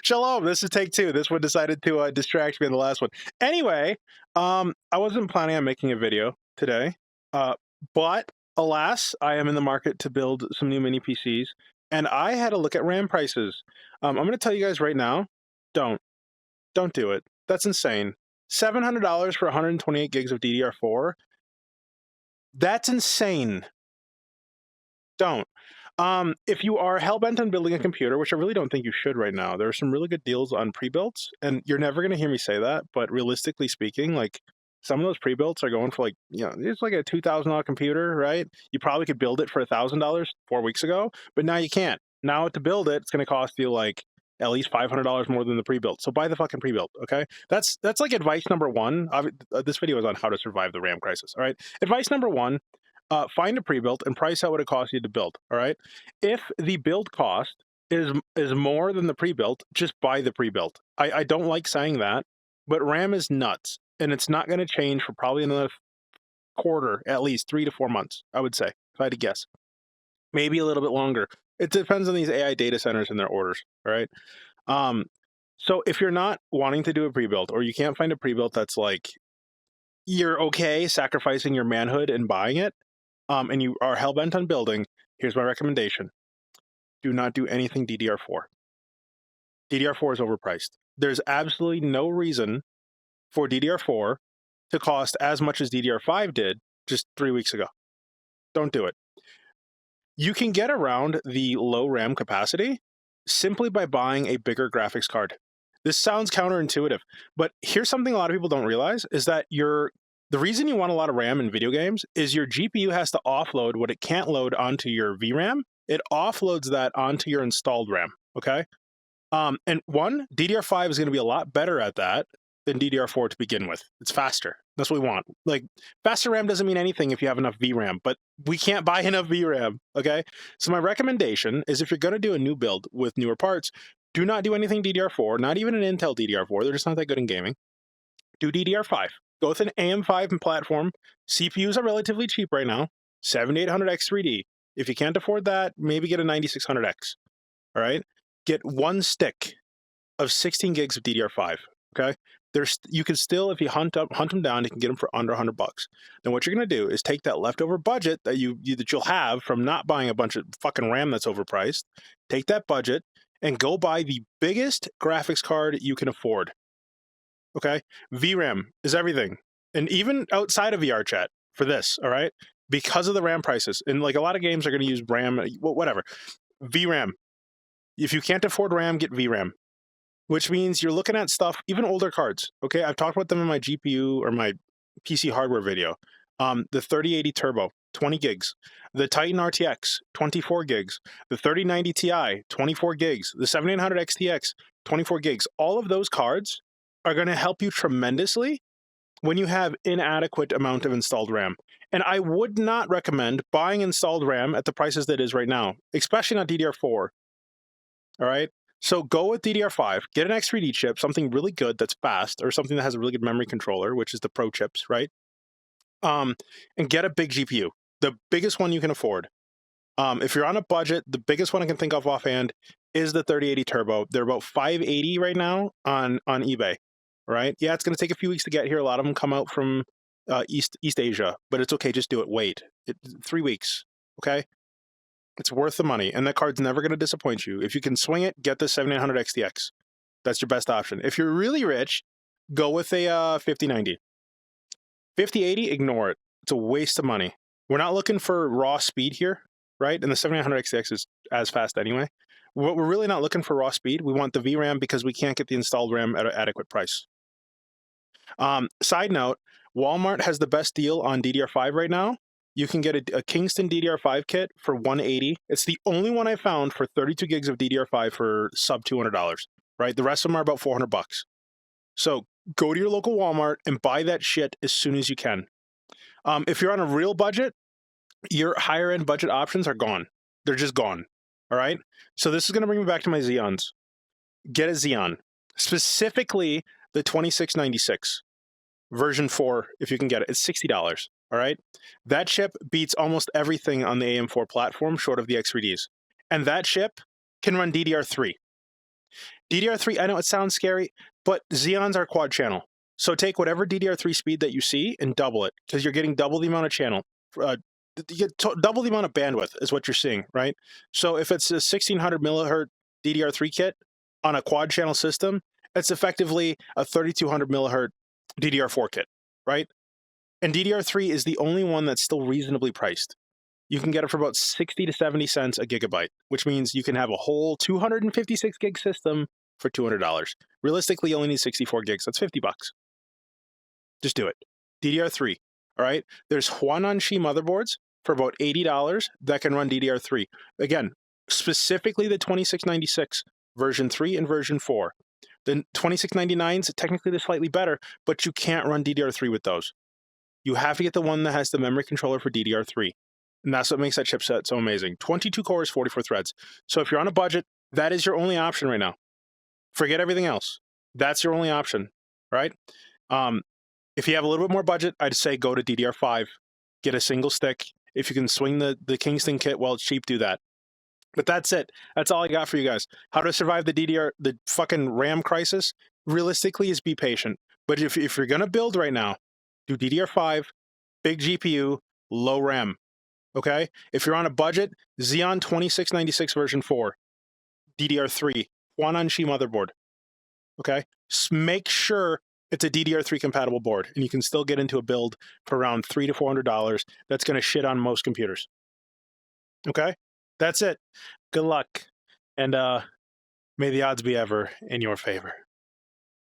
Shalom, this is take two. This one decided to distract me in the last one. Anyway, I wasn't planning on making a video today, but alas, I am in the market to build some new mini PCs, and I had a look at RAM prices. I'm going to tell you guys right now, don't do it. That's insane. $700 for 128 gigs of DDR4. That's insane. Don't. If you are hell-bent on building a computer, which I really don't think you should right now, there are some really good deals on pre-builts, and you're never going to hear me say that, but realistically speaking, like, some of those pre-builts are going for, like, it's like a $2,000 computer, right? You probably could build it for $1,000 4 weeks ago, but now you can't. Now to build it, it's going to cost you, like, at least $500 more than the pre-built. So buy the fucking pre-built, okay? That's like advice number one. This video is on how to survive the RAM crisis, all right? Advice number one, find a pre-built and price out what it costs you to build, all right? If the build cost is more than the pre-built, just buy the pre-built. I don't like saying that, but RAM is nuts, and it's not going to change for probably another quarter, at least 3 to 4 months, I would say, if I had to guess. Maybe a little bit longer. It depends on these AI data centers and their orders, all right? So if you're not wanting to do a pre-built, or you can't find a pre-built that's like, you're okay sacrificing your manhood and buying it, and you are hell-bent on building, here's my recommendation. Do not do anything DDR4. DDR4 is overpriced. There's absolutely no reason for DDR4 to cost as much as DDR5 did just 3 weeks ago. Don't do it. You can get around the low RAM capacity simply by buying a bigger graphics card. This sounds counterintuitive, but here's something a lot of people don't realize, is that the reason you want a lot of RAM in video games is your GPU has to offload what it can't load onto your VRAM. It offloads that onto your installed RAM, okay? And DDR5 is going to be a lot better at that than DDR4 to begin with. It's faster. That's what we want. Like, faster RAM doesn't mean anything if you have enough VRAM, but we can't buy enough VRAM, okay? So my recommendation is, if you're going to do a new build with newer parts, do not do anything DDR4, not even an Intel DDR4. They're just not that good in gaming. Do DDR5. Go with an AM5 platform. CPUs are relatively cheap right now. 7800X 3D. If you can't afford that, maybe get a 9600X. All right? Get one stick of 16 gigs of DDR5. Okay? You can still, if you hunt them down, you can get them for under $100. Then what you're going to do is take that leftover budget that you'll have from not buying a bunch of fucking RAM that's overpriced. Take that budget and go buy the biggest graphics card you can afford. Okay? VRAM is everything. And even outside of VR chat for this, all right? Because of the RAM prices. And like, a lot of games are going to use RAM, whatever. VRAM. If you can't afford RAM, get VRAM. Which means you're looking at stuff, even older cards. Okay? I've talked about them in my GPU or my PC hardware video. The 3080 Turbo, 20 gigs. The Titan RTX, 24 gigs. The 3090 Ti, 24 gigs. The 7800 XTX, 24 gigs. All of those cards are going to help you tremendously when you have inadequate amount of installed RAM. And I would not recommend buying installed RAM at the prices that is right now, especially not DDR4. All right? So go with DDR5, get an X3D chip, something really good that's fast, or something that has a really good memory controller, which is the Pro chips, right? And get a big GPU, the biggest one you can afford. If you're on a budget, the biggest one I can think of offhand is the 3080 Turbo. They're about $580 right now on eBay. Right? Yeah, it's going to take a few weeks to get here. A lot of them come out from East Asia, but it's okay. Just do it. Wait. 3 weeks. Okay? It's worth the money, and that card's never going to disappoint you. If you can swing it, get the 7800 XTX. That's your best option. If you're really rich, go with a 5090. 5080, ignore it. It's a waste of money. We're not looking for raw speed here, right? And the 7800 XTX is as fast anyway. We're really not looking for raw speed. We want the VRAM because we can't get the installed RAM at an adequate price. Side note, Walmart has the best deal on DDR5 right now. You can get a Kingston DDR5 kit for $180. It's the only one I found for 32 gigs of DDR5 for sub $200, right? The rest of them are about $400. So go to your local Walmart and buy that shit as soon as you can. If you're on a real budget, your higher end budget options are gone. They're just gone. All right? So this is going to bring me back to my Xeons. Get a Xeon. Specifically, the 2696 version 4, if you can get it. It's $60, all right? That chip beats almost everything on the AM4 platform short of the X3Ds. And that chip can run DDR3. DDR3, I know it sounds scary, but Xeons are quad channel. So take whatever DDR3 speed that you see and double it, because you're getting double the amount of channel. You get double the amount of bandwidth is what you're seeing, right? So if it's a 1600 millihertz DDR3 kit on a quad channel system, it's effectively a 3200 millihertz DDR4 kit, right? And DDR3 is the only one that's still reasonably priced. You can get it for about 60 to 70 cents a gigabyte, which means you can have a whole 256 gig system for $200. Realistically, you only need 64 gigs. That's 50 bucks. Just do it. DDR3. All right. There's Huananzhi motherboards for about $80 that can run DDR3. Again, specifically the 2696 version 3 and version 4. The 2699s, technically they're slightly better, but you can't run DDR3 with those. You have to get the one that has the memory controller for DDR3. And that's what makes that chipset so amazing. 22 cores, 44 threads. So if you're on a budget, that is your only option right now. Forget everything else. That's your only option, right? If you have a little bit more budget, I'd say go to DDR5. Get a single stick. If you can swing the Kingston kit while it's cheap, do that. But that's it. That's all I got for you guys. How to survive the fucking RAM crisis, realistically, is be patient. But if you're going to build right now, do DDR5, big GPU, low RAM. Okay? If you're on a budget, Xeon 2696 version 4, DDR3, Huananzhi motherboard. Okay? Make sure it's a DDR3 compatible board, and you can still get into a build for around $300 to $400 that's going to shit on most computers. Okay? That's it. Good luck. And may the odds be ever in your favor.